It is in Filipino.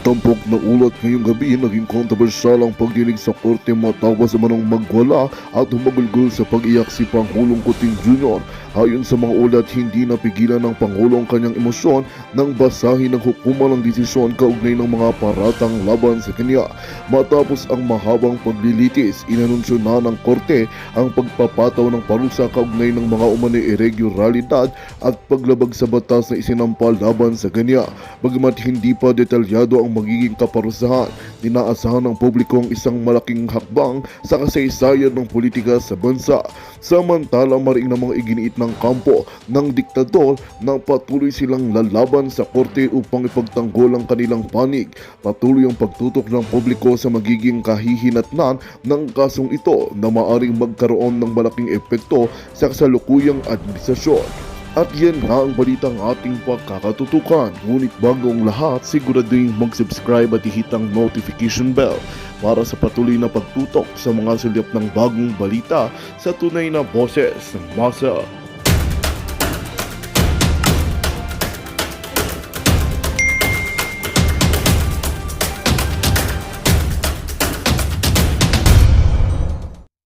Tampok na ulat ngayong gabi, naging kontrobersyal ang pagdinig sa korte matapos naman magwala at humagulgol sa pag-iyak si Pangulong Kuting Jr. Ayon sa mga ulat, hindi napigilan ng Pangulo ang kanyang emosyon nang basahin ng hukuman ng desisyon kaugnay ng mga paratang laban sa kanya. Matapos ang mahabang paglilitis, inanunsyo na ng korte ang pagpapataw ng parusa kaugnay ng mga umano'y irregularidad at paglabag sa batas na isinampal laban sa kanya. Bagamat hindi pa detalyado ang magiging kaparusahan, inaasahan ng publiko ang isang malaking hakbang sa kasaysayan ng politika sa bansa. Samantala, maring na mga iginiit ng kampo ng diktador na patuloy silang lalaban sa korte upang ipagtanggol ang kanilang panig. Patuloy ang pagtutok ng publiko sa magiging kahihinatnan ng kasong ito na maaring magkaroon ng malaking epekto sa kasalukuyang administrasyon. At yan nga ang balitang ating pagkakatutukan. Ngunit bago ang lahat, siguraduhin mag-subscribe at ihit ang notification bell para sa patuloy na pagtutok sa mga sulyap ng bagong balita sa tunay na boses ng masa.